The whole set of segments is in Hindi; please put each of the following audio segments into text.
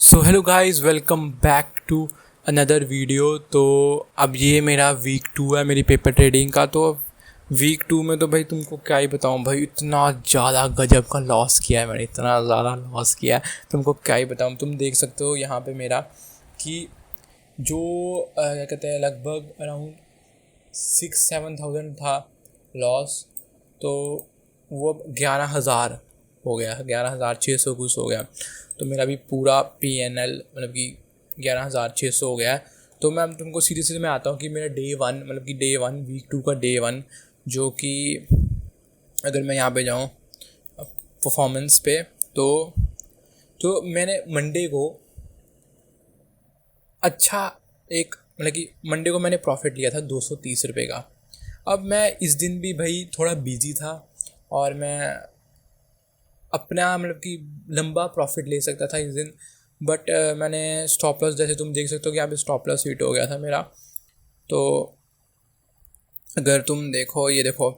So hello guys, welcome back to another video. तो अब ये मेरा वीक 2 है मेरी पेपर ट्रेडिंग का। तो वीक 2 में तो भाई तुमको क्या ही बताऊँ भाई, इतना ज़्यादा गजब का लॉस किया है मैंने, इतना ज़्यादा लॉस किया है तुमको क्या ही बताऊँ। तुम देख सकते हो यहाँ पे मेरा कि जो क्या कहते हैं, लगभग अराउंड 6-7 थाउजेंड था लॉस, तो वो अब 11,000 हो गया, 11,600 कुछ हो गया। तो मेरा भी पूरा PNL मतलब कि 11,600 हो गया है। तो मैं तुमको सीधे सीधे मैं आता हूँ कि मेरा डे 1 मतलब कि डे 1 वीक 2 का डे 1, जो कि अगर मैं यहाँ पे जाऊँ परफॉर्मेंस पे, तो मैंने मंडे को अच्छा एक मतलब कि मंडे को मैंने प्रॉफिट लिया था 230 रुपये का। अब मैं इस दिन भी भाई थोड़ा बिजी था और मैं अपना मतलब कि लंबा प्रॉफिट ले सकता था इस दिन, बट मैंने स्टॉप लॉस, जैसे तुम देख सकते हो कि यहाँ पे स्टॉप लॉस हिट हो गया था मेरा। तो अगर तुम देखो, ये देखो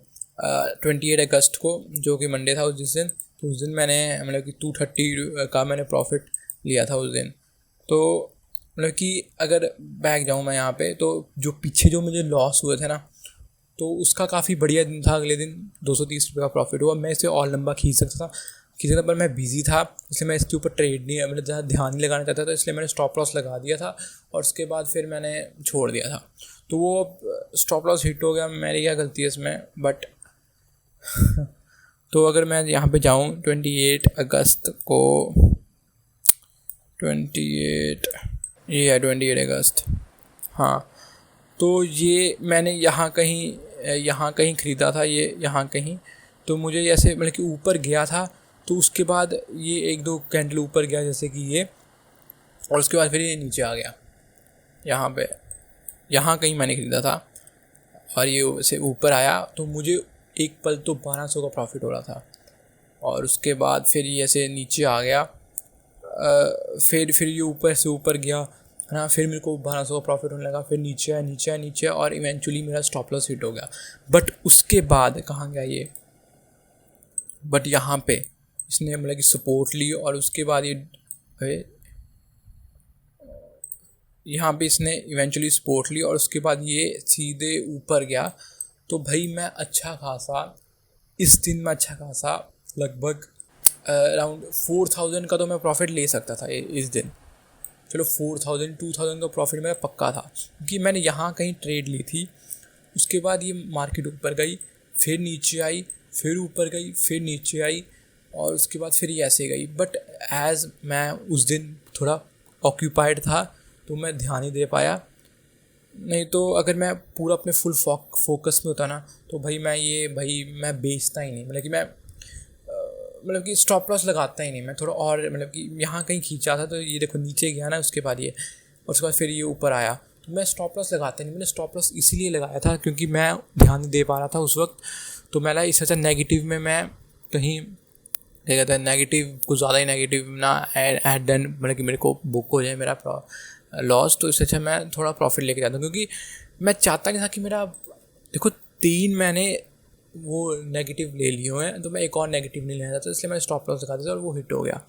28 अगस्त को, जो कि मंडे था उस दिन मैंने मतलब कि 230 का मैंने प्रॉफिट लिया था उस दिन। तो मतलब कि अगर बैक जाऊँ मैं यहाँ पे, तो जो पीछे जो मुझे लॉस हुए थे ना, तो उसका काफ़ी बढ़िया दिन था। अगले दिन 230 रुपये का प्रॉफिट हुआ। मैं इसे और लंबा खींच सकता था पर मैं बिज़ी था, इसलिए मैं इसके ऊपर ट्रेड नहीं मतलब ज़्यादा ध्यान नहीं लगाना चाहता था, इसलिए मैंने स्टॉप लॉस लगा दिया था और उसके बाद फिर मैंने छोड़ दिया था। तो वो स्टॉप लॉस हिट हो गया, मेरी क्या गलती है इसमें, बट तो अगर मैं यहाँ पे जाऊँ 28 अगस्त को, 28 ये है 28 अगस्त, हाँ। तो ये मैंने यहाँ कहीं ख़रीदा था, ये यहाँ कहीं। तो मुझे ऐसे मतलब कि ऊपर गया था, तो उसके बाद ये एक दो कैंडल ऊपर गया जैसे कि ये, और उसके बाद फिर ये नीचे आ गया यहाँ पे। यहाँ कहीं मैंने ख़रीदा था और ये वैसे ऊपर आया, तो मुझे एक पल तो 1200 का प्रॉफिट हो रहा था, और उसके बाद फिर ये ऐसे नीचे आ गया। फिर ये ऊपर से ऊपर गया है ना, फिर मेरे को 1200 का प्रॉफिट होने लगा, फिर नीचे आया नीचे आया नीचे, और इवेंचुअली मेरा स्टॉप लॉस हिट हो गया। बट उसके बाद कहाँ गया ये, बट यहाँ पे इसने मतलब कि सपोर्ट ली, और उसके बाद ये यहाँ पे इसने इवेंचुअली सपोर्ट ली, और उसके बाद ये सीधे ऊपर गया। तो भाई मैं अच्छा खासा इस दिन में अच्छा खासा लगभग अराउंड 4,000 का तो मैं प्रॉफिट ले सकता था इस दिन। चलो 4,000-2,000 का प्रॉफिट मेरा पक्का था, क्योंकि मैंने यहाँ कहीं ट्रेड ली थी। उसके बाद ये मार्केट ऊपर गई, फिर नीचे आई, फिर ऊपर गई, फिर नीचे आई, और उसके बाद फिर ये ऐसे गई। बट एज़ मैं उस दिन थोड़ा ऑक्यूपाइड था, तो मैं ध्यान नहीं दे पाया। नहीं तो अगर मैं पूरा अपने फुल फोकस में होता ना, तो भाई मैं बेचता ही नहीं, मतलब कि मैं मतलब कि स्टॉप लॉस लगाता ही नहीं मैं। थोड़ा और मतलब कि यहाँ कहीं खींचा था, तो ये देखो नीचे गया ना, उसके बाद ये, और उसके बाद फिर ये ऊपर आया, तो मैं स्टॉप लॉस लगाता नहीं। मैंने स्टॉप लॉस इसीलिए लगाया था क्योंकि मैं ध्यान नहीं दे पा रहा था उस वक्त। तो मैंने इससे अच्छा नेगेटिव में मैं कहीं क्या कहता है, नेगेटिव कुछ ज़्यादा ही नेगेटिव ना एट देन मतलब कि मेरे को बुक हो जाए मेरा लॉस। तो इससे अच्छा मैं थोड़ा प्रॉफिट लेके जाता हूँ, क्योंकि मैं चाहता नहीं था कि मेरा, देखो 3 मैंने वो नेगेटिव ले लिए हुए हैं, तो मैं एक और नेगेटिव नहीं लेना चाहता, इसलिए मैंने स्टॉप लॉस लगा दिया और वो हिट हो गया।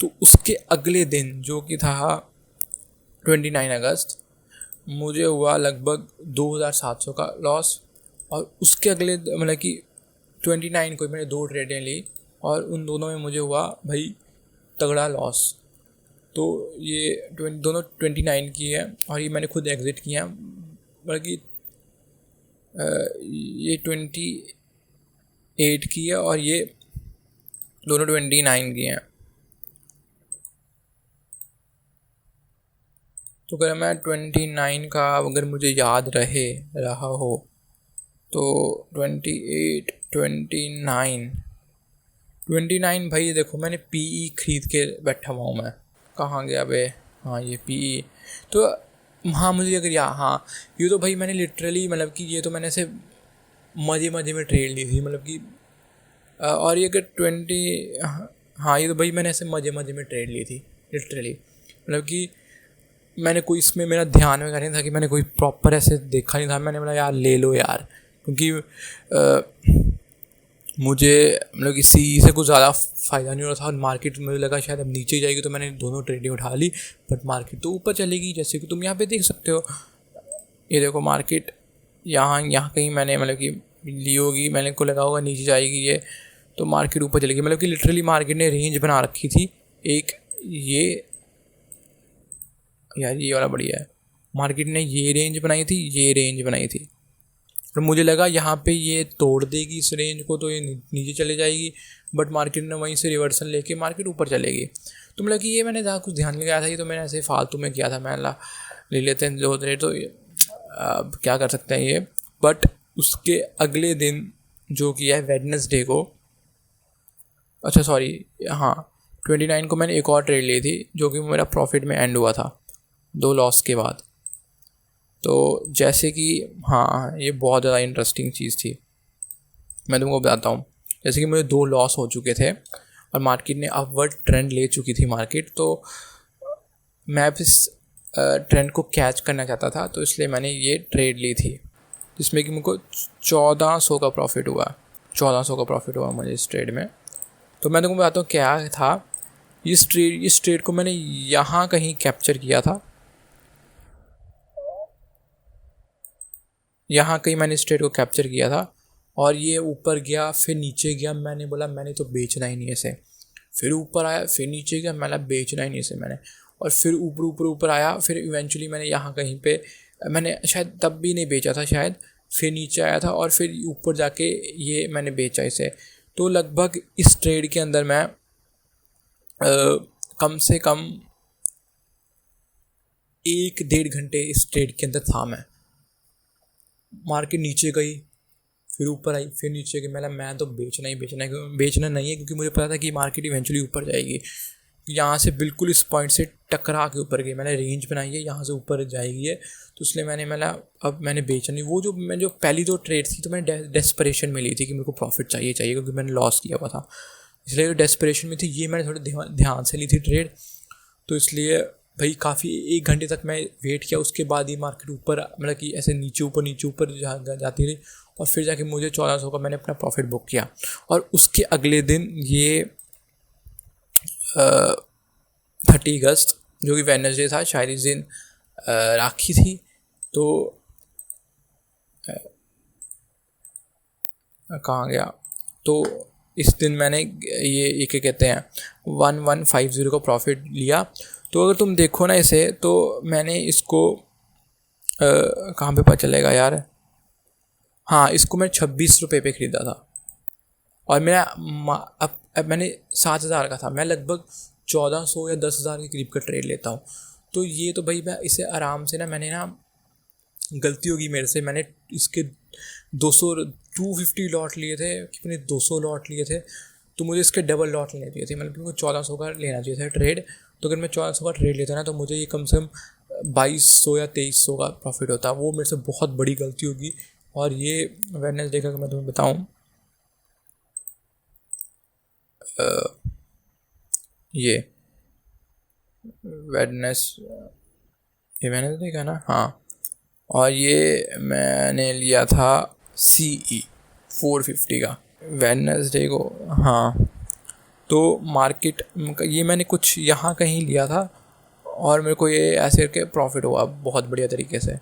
तो उसके अगले दिन जो कि था 29 अगस्त, मुझे हुआ लगभग 2,700 का लॉस। और उसके अगले मतलब कि 29 को मैंने 2 ट्रेडें ली, और उन दोनों में मुझे हुआ भाई तगड़ा लॉस। तो ये दोनों 29 की है, और ये मैंने खुद एग्ज़िट किया, बल्कि ये 28 की है और ये दोनों 29 की हैं। तो अगर मैं 29 का अगर मुझे याद रहा हो, तो 28, 29 भाई देखो, मैंने PE ख़रीद के बैठा हुआ हूँ मैं। कहाँ गया बे, हाँ ये PE। तो हाँ मुझे अगर हाँ, ये तो भाई मैंने लिटरली मतलब कि ये तो मैंने ऐसे मज़े में ट्रेड ली थी, मतलब कि और ये अगर 20, हाँ ये तो भाई मैंने ऐसे मज़े में ट्रेड ली थी लिटरली। मतलब कि मैंने कोई इसमें मेरा ध्यान वगैरह नहीं था, कि मैंने कोई प्रॉपर ऐसे देखा नहीं था। मैंने बोला यार ले लो यार, क्योंकि मुझे मतलब कि सी से कुछ ज़्यादा फ़ायदा नहीं हो रहा था और मार्केट मुझे लगा शायद अब नीचे जाएगी, तो मैंने दोनों ट्रेडें उठा ली। बट मार्केट तो ऊपर चलेगी, जैसे कि तुम यहाँ पे देख सकते हो। ये देखो मार्केट यहाँ यहाँ कहीं मैंने मतलब कि ली होगी, मैंने को लगा होगा नीचे जाएगी ये, तो मार्केट ऊपर चलेगी। मतलब कि लिटरली मार्केट ने रेंज बना रखी थी एक। ये यार ये वाला बढ़िया है, मार्केट ने ये रेंज बनाई थी, ये रेंज बनाई थी, और मुझे लगा यहाँ पे ये तोड़ देगी इस रेंज को तो ये नीचे चले जाएगी। बट मार्केट ने वहीं से रिवर्सल लेके मार्केट ऊपर चलेगी। तो मतलब कि ये मैंने ज़्यादा कुछ ध्यान नहीं लगाया था, ये तो मैंने ऐसे फालतू में किया था। मैं ले लेते हैं जो रेट, तो अब क्या कर सकते हैं ये। बट उसके अगले दिन जो किया है वेडनेसडे को, अच्छा सॉरी, हाँ 29 को मैंने एक और ट्रेड ली थी जो कि मेरा प्रॉफिट में एंड हुआ था 2 लॉस के बाद। तो जैसे कि हाँ ये बहुत ज़्यादा इंटरेस्टिंग चीज़ थी, मैं तुमको बताता हूँ। जैसे कि मुझे 2 लॉस हो चुके थे और मार्केट ने अपवर्ड ट्रेंड ले चुकी थी मार्केट, तो मैं अब इस ट्रेंड को कैच करना चाहता था, तो इसलिए मैंने ये ट्रेड ली थी जिसमें कि मुझको 1400 का प्रॉफिट हुआ। 1400 का प्रॉफिट हुआ मुझे इस ट्रेड में। तो मैं तुमको बताता हूँ क्या था। इस ट्रेड को मैंने यहाँ कहीं कैप्चर किया था, यहाँ कहीं मैंने इस ट्रेड को कैप्चर किया था, और ये ऊपर गया फिर नीचे गया। मैंने बोला मैंने तो बेचना ही नहीं है इसे। फिर ऊपर आया फिर नीचे गया, मैंने बेचना ही नहीं इसे मैंने। और फिर ऊपर ऊपर ऊपर आया, फिर इवेंचुअली मैंने यहाँ कहीं पे, मैंने शायद तब भी नहीं बेचा था शायद, फिर नीचे आया था और फिर ऊपर जाके ये मैंने बेचा इसे। तो लगभग इस ट्रेड के अंदर मैं कम से कम 1-1.5 घंटे इस ट्रेड के अंदर था मैं। मार्केट नीचे गई फिर ऊपर आई फिर नीचे गई, मैं तो बेचना ही बेचना है, बेचना नहीं है, क्योंकि मुझे पता था कि मार्केट इवेंचुअली ऊपर जाएगी। यहाँ से बिल्कुल इस पॉइंट से टकरा के ऊपर गई, मैंने रेंज बनाई है यहाँ से ऊपर जाएगी है, तो इसलिए अब मैंने बेचा नहीं। वो जो पहली 2 ट्रेड थी तो मैंने डेस्परेशन में ली थी कि मेरे को प्रॉफिट चाहिए क्योंकि मैंने लॉस किया हुआ था, इसलिए डेस्परेशन में थी। ये मैंने थोड़ा ध्यान से ली थी ट्रेड, तो इसलिए भाई काफ़ी 1 घंटे तक मैं वेट किया। उसके बाद ही मार्केट ऊपर मतलब कि ऐसे नीचे ऊपर जाती रही, और फिर जाके मुझे 1400 का मैंने अपना प्रॉफिट बुक किया। और उसके अगले दिन ये 30 अगस्त जो कि वेडनेसडे था, शायद इस दिन राखी थी, तो कहाँ गया, तो इस दिन मैंने ये क्या कहते हैं 1150 का प्रॉफिट लिया। तो अगर तुम देखो ना इसे, तो मैंने इसको कहाँ पे पता चलेगा यार, हाँ इसको मैं 26 रुपये पे ख़रीदा था, और मेरा अब मैंने 7,000 का था। मैं लगभग 1400 या 10,000 के करीब का ट्रेड लेता हूँ। तो ये तो भाई मैं इसे आराम से मैंने गलती होगी मेरे से, मैंने इसके 250 लॉट लिए थे, कितने 200 लॉट लिए थे, तो मुझे इसके डबल लॉट लेने चाहिए थे। मतलब क्योंकि 1400 का लेना चाहिए था ट्रेड, तो अगर मैं 1400 का ट्रेड लेता ना तो मुझे ये कम से कम 2200 या 2300 का प्रॉफिट होता। वो मेरे से बहुत बड़ी गलती होगी। और ये वेडनेसडे का मैं तुम्हें बताऊँ, ये ये मैंने तो देखा ना, हाँ। और ये मैंने लिया था CE 450 का वेडनेसडे को, हाँ। तो मार्केट ये मैंने कुछ यहाँ कहीं लिया था, और मेरे को ये ऐसे करके प्रॉफिट हुआ बहुत बढ़िया तरीके से।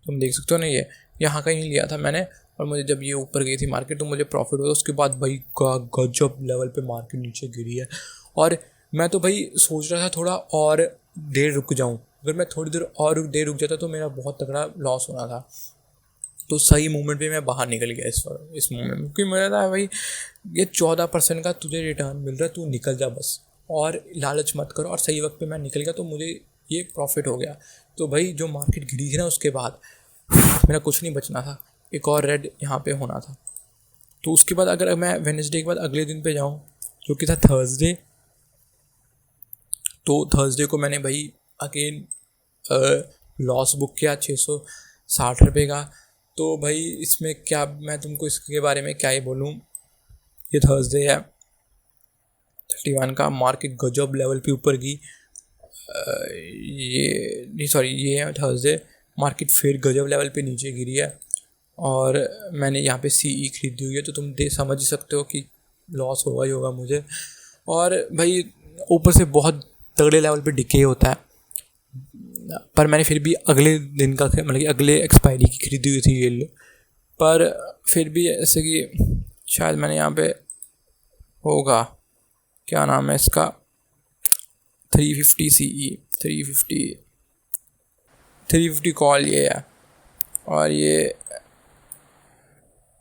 तुम देख सकते हो ना, ये यहाँ कहीं लिया था मैंने, और मुझे जब ये ऊपर गई थी मार्केट तो मुझे प्रॉफिट हुआ। उसके बाद भाई गजब लेवल पे मार्केट नीचे गिरी है, और मैं तो भाई सोच रहा था थोड़ा और देर रुक जाऊँ। अगर मैं थोड़ी देर और देर रुक जाता तो मेरा बहुत तगड़ा लॉस होना था। तो सही मूवमेंट पे मैं बाहर निकल गया इस मूवमेंट में, क्योंकि मुझे था भाई ये 14% का तुझे रिटर्न मिल रहा है, तू निकल जा बस, और लालच मत करो। और सही वक्त पे मैं निकल गया तो मुझे ये प्रॉफिट हो गया। तो भाई जो मार्केट गिरी थी ना उसके बाद मेरा कुछ नहीं बचना था, एक और रेड यहाँ पे होना था। तो उसके बाद अगर मैं वेडनेसडे के बाद अगले दिन पे जाऊँ जो कि था थर्सडे, तो थर्सडे को मैंने भाई अगेन लॉस बुक किया 660 रुपये का। तो भाई इसमें क्या मैं तुमको इसके बारे में क्या ही बोलूँ। ये थर्सडे है 31 का, मार्केट गजब लेवल पे ऊपर गई। ये नहीं सॉरी, ये है थर्सडे, मार्केट फिर गजब लेवल पे नीचे गिरी है। और मैंने यहाँ पे CE खरीदी हुई है, तो तुम समझ ही सकते हो कि लॉस होगा ही होगा मुझे। और भाई ऊपर से बहुत तगड़े लेवल पे डिके होता है, पर मैंने फिर भी अगले दिन का मतलब कि अगले एक्सपायरी की खरीदी हुई थी ये, पर फिर भी ऐसे कि शायद मैंने यहाँ पे होगा, क्या नाम है इसका, 350 CE, 350 कॉल ये है, और ये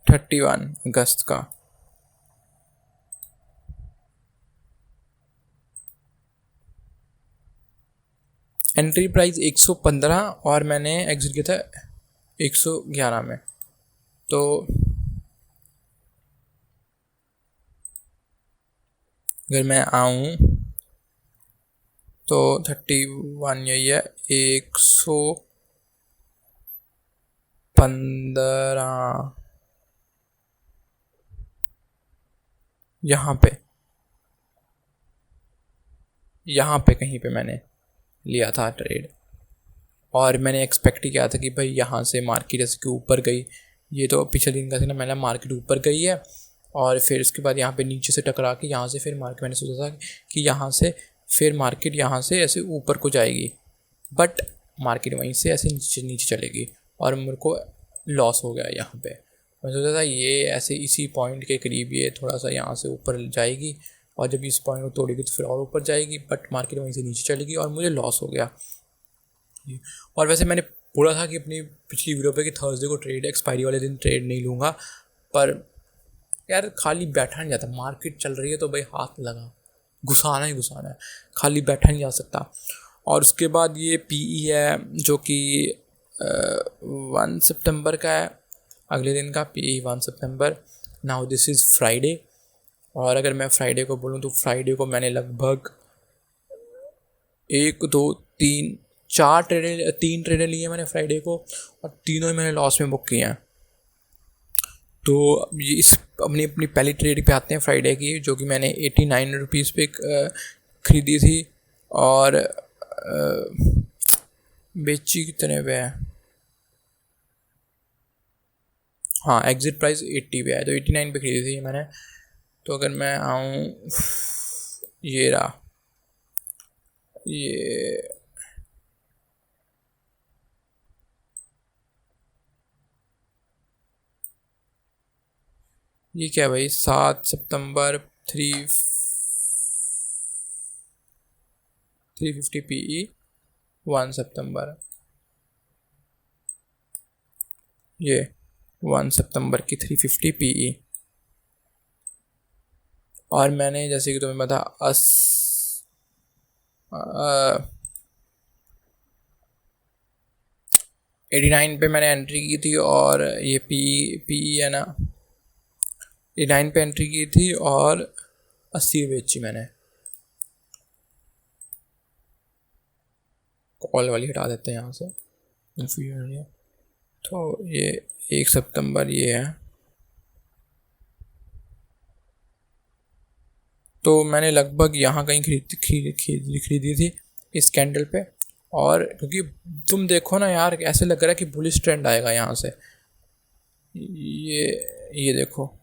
31 अगस्त का। एंट्री प्राइस 115 और मैंने एग्जिट किया था 111 में। तो अगर मैं आऊँ तो 31 यही है, 115 यहाँ पे कहीं पे मैंने लिया था ट्रेड, और मैंने एक्सपेक्ट ही किया था कि भाई यहाँ से मार्केट ऐसे के ऊपर गई, ये तो पिछले दिन का था ना, मैंने मार्केट ऊपर गई है और फिर उसके बाद यहाँ पे नीचे से टकरा के यहाँ से फिर मार्केट, मैंने सोचा था कि यहाँ से फिर मार्केट यहाँ से ऐसे ऊपर को जाएगी, बट मार्केट वहीं से ऐसे नीचे नीचे चलेगी और मेरे को लॉस हो गया यहाँ पे। मैं सोचा था ये ऐसे इसी पॉइंट के करीब ये थोड़ा सा यहाँ से ऊपर जाएगी, और जब इस पॉइंट को तोड़ेगी तो फिर और ऊपर जाएगी, बट मार्केट वहीं से नीचे चलेगी और मुझे लॉस हो गया। और वैसे मैंने बोला था कि अपनी पिछली वीडियो पे कि थर्सडे को ट्रेड, एक्सपायरी वाले दिन ट्रेड नहीं लूँगा, पर यार खाली बैठा नहीं जाता, मार्केट चल रही है तो भाई हाथ लगा, घुसाना ही घुसाना है, खाली बैठा नहीं जा सकता। और उसके बाद ये PE है जो कि 1 सितंबर का है, अगले दिन का PE 1 September. Now this is Friday, और अगर मैं फ्राइडे को बोलूँ तो फ्राइडे को मैंने लगभग 1 2 3 4 ट्रेडें 3 ट्रेडें लिए मैंने फ्राइडे को, और तीनों ही मैंने लॉस में बुक किए हैं। तो ये इस अपनी पहली ट्रेड पे आते हैं फ्राइडे की, जो कि मैंने 89 रुपीज़ पे ख़रीदी थी और बेची कितने पे है, हाँ एग्ज़िट प्राइस 80 पे है, तो 89 पे ख़रीदी थी मैंने। तो अगर मैं आऊँ, ये रहा, ये क्या भाई, 7 सितंबर 350 PE 1 सितंबर, ये 1 सितंबर की 350 PE। और मैंने जैसे कि तुम्हें पता 89 पे मैंने एंट्री की थी, और ये PE है ना, 89 पे एंट्री की थी और 80 बेची मैंने। कॉल वाली हटा देते हैं यहाँ से, कन्फ्यूजन है। तो ये 1 सितंबर ये है, तो मैंने लगभग यहाँ कहीं खरीदी थी इस कैंडल पे। और क्योंकि तुम देखो ना यार, ऐसे लग रहा है कि बुलिश ट्रेंड आएगा यहाँ से, ये देखो,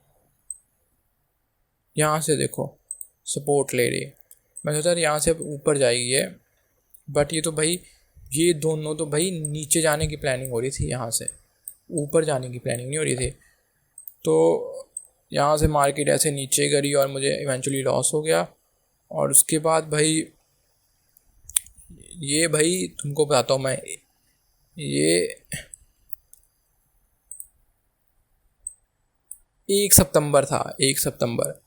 यहाँ से देखो सपोर्ट ले रही है, मैं सोचा यहाँ से अब ऊपर जाएगी ये, बट ये तो भाई, ये दोनों तो भाई नीचे जाने की प्लानिंग हो रही थी, यहाँ से ऊपर जाने की प्लानिंग नहीं हो रही थी। तो यहाँ से मार्केट ऐसे नीचे करी और मुझे इवेंचुअली लॉस हो गया। और उसके बाद भाई, ये भाई तुमको बताता हूँ मैं, ये 1 सितंबर था, 1 सितंबर,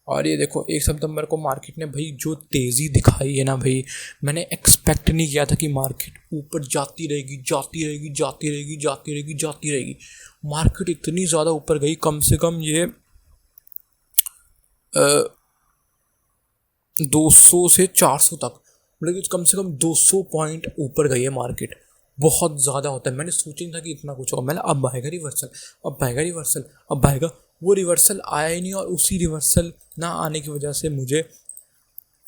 और ये देखो 1 सितंबर को मार्केट ने भाई जो तेज़ी दिखाई है ना भाई, मैंने एक्सपेक्ट नहीं किया था कि मार्केट ऊपर जाती रहेगी, जाती रहेगी, जाती रहेगी, जाती रहेगी, जाती रहेगी। मार्केट इतनी ज़्यादा ऊपर गई, कम से कम ये 200 से 400 तक, मतलब कम से कम 200 पॉइंट ऊपर गई है मार्केट। बहुत ज़्यादा होता है, मैंने सोचा नहीं था कि इतना कुछ होगा। मैंने अब आएगा रिवर्सल, अब आएगा रिवर्सल, अब आएगा, वो रिवर्सल आया ही नहीं। और उसी रिवर्सल ना आने की वजह से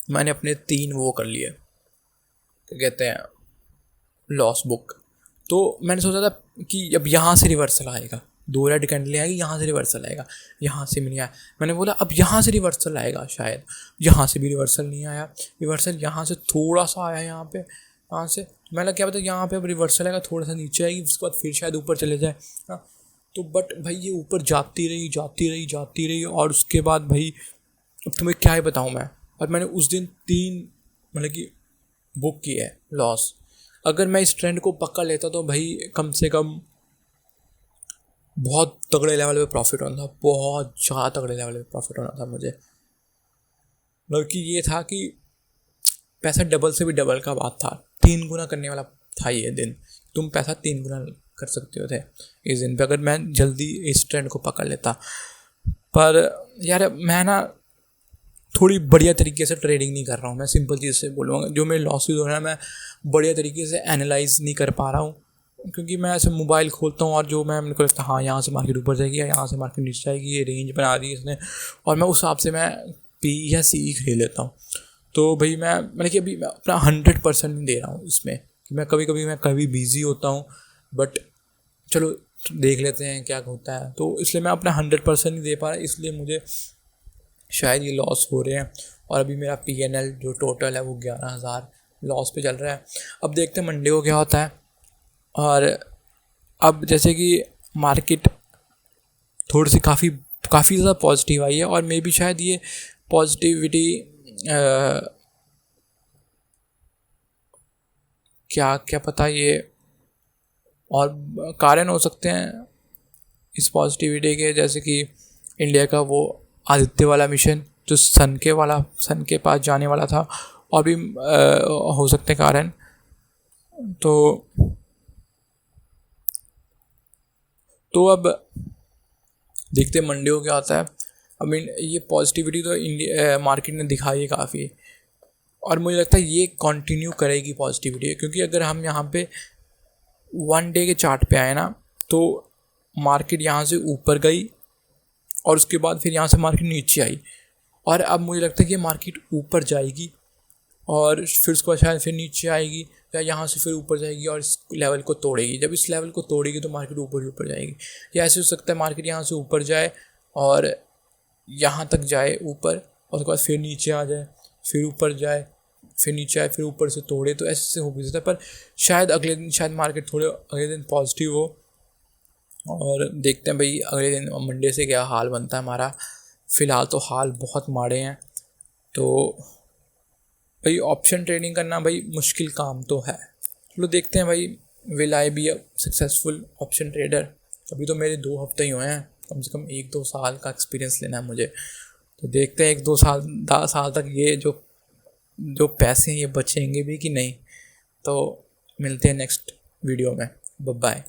मैंने अपने 3 वो कर लिए, क्या कहते हैं, लॉस बुक। तो मैंने सोचा था कि अब यहाँ से रिवर्सल आएगा, 2 रेड कैंडल आएगी, यहाँ से रिवर्सल आएगा, यहाँ से भी नहीं आया। मैंने बोला अब यहाँ से रिवर्सल आएगा शायद, यहाँ से भी रिवर्सल नहीं आया, रिवर्सल यहाँ से थोड़ा सा आया यहाँ पे, यहाँ से मैंने क्या पता यहाँ पे अब रिवर्सल आएगा, थोड़ा सा नीचे आएगी, उसके बाद फिर शायद ऊपर चले जाए। हाँ, तो बट भाई ये ऊपर जाती रही जाती रही जाती रही, और उसके बाद भाई अब तुम्हें क्या ही बताऊँ मैं। और मैंने उस दिन 3 मतलब कि बुक की है लॉस। अगर मैं इस ट्रेंड को पकड़ लेता तो भाई कम से कम बहुत तगड़े लेवल पे प्रॉफिट होना था, बहुत ज़्यादा तगड़े लेवल पे प्रॉफिट होना था मुझे। मतलब कि ये था कि पैसा डबल से भी डबल का बात था, 3 गुना करने वाला था ये दिन। तुम पैसा 3 गुना कर सकते हो थे इस दिन पे, अगर मैं जल्दी इस ट्रेंड को पकड़ लेता। पर यार मैं ना थोड़ी बढ़िया तरीके से ट्रेडिंग नहीं कर रहा हूँ, मैं सिंपल चीज़ से बोलूँगा। जो मेरे लॉसेज हो रहे हैं मैं बढ़िया तरीके से एनालाइज नहीं कर पा रहा हूँ, क्योंकि मैं ऐसे मोबाइल खोलता हूँ और जो मैं मेरे को लगता है हाँ यहाँ से मार्केट ऊपर जाएगी या यहाँ से मार्केट नीचे जाएगी, ये रेंज बना दी इसने, और मैं उस हिसाब से मैं पी या सी खरीद लेता हूँ। तो भाई मतलब कि अभी मैं अपना 100% नहीं दे रहा हूँ इसमें, कि मैं कभी बिज़ी होता हूँ, बट चलो देख लेते हैं क्या होता है। तो इसलिए मैं अपना 100% नहीं दे पा रहा, इसलिए मुझे शायद ये लॉस हो रहे हैं। और अभी मेरा PNL जो टोटल है वो 11,000 लॉस पे चल रहा है। अब देखते हैं मंडे को क्या होता है। और अब जैसे कि मार्केट थोड़ी सी काफ़ी ज़्यादा पॉजिटिव आई है, और मे बी शायद ये पॉजिटिविटी क्या पता ये और कारण हो सकते हैं इस पॉजिटिविटी के, जैसे कि इंडिया का वो आदित्य वाला मिशन जो सन के पास जाने वाला था, और भी हो सकते हैं कारण। तो अब देखते हैं मंडे को क्या होता है। आई मीन ये पॉजिटिविटी तो इंडिया मार्केट ने दिखाई है काफ़ी, और मुझे लगता है ये कंटिन्यू करेगी पॉजिटिविटी, क्योंकि अगर हम यहाँ पे 1 डे के चार्ट पे आए ना, तो मार्केट यहाँ से ऊपर गई और उसके बाद फिर यहाँ से मार्केट नीचे आई, और अब मुझे लगता है कि मार्केट ऊपर जाएगी और फिर उसके बाद शायद फिर नीचे आएगी, या यहाँ से फिर ऊपर जाएगी और इस लेवल को तोड़ेगी। जब इस लेवल को तोड़ेगी तो मार्केट ऊपर ही ऊपर जाएगी, या ऐसे हो सकता है मार्केट यहाँ से ऊपर जाए और यहाँ तक जाए ऊपर, और उसके बाद फिर नीचे आ जाए, फिर ऊपर जाए, फिर नीचे आए, फिर ऊपर से तोड़े। तो ऐसे हो भी सकता है, पर शायद अगले दिन शायद मार्केट थोड़े अगले दिन पॉजिटिव हो। और देखते हैं भाई अगले दिन मंडे से क्या हाल बनता है हमारा। फ़िलहाल तो हाल बहुत माड़े हैं। तो भाई ऑप्शन ट्रेडिंग करना भाई मुश्किल काम तो है। चलो देखते हैं भाई, will I be a successful option trader. अभी तो मेरे 2 हफ्ते ही हुए हैं, कम से कम 1-2 साल का एक्सपीरियंस लेना है मुझे। तो देखते हैं 1-2 साल तक ये जो पैसे हैं ये बचेंगे भी कि नहीं। तो मिलते हैं नेक्स्ट वीडियो में। Bye bye.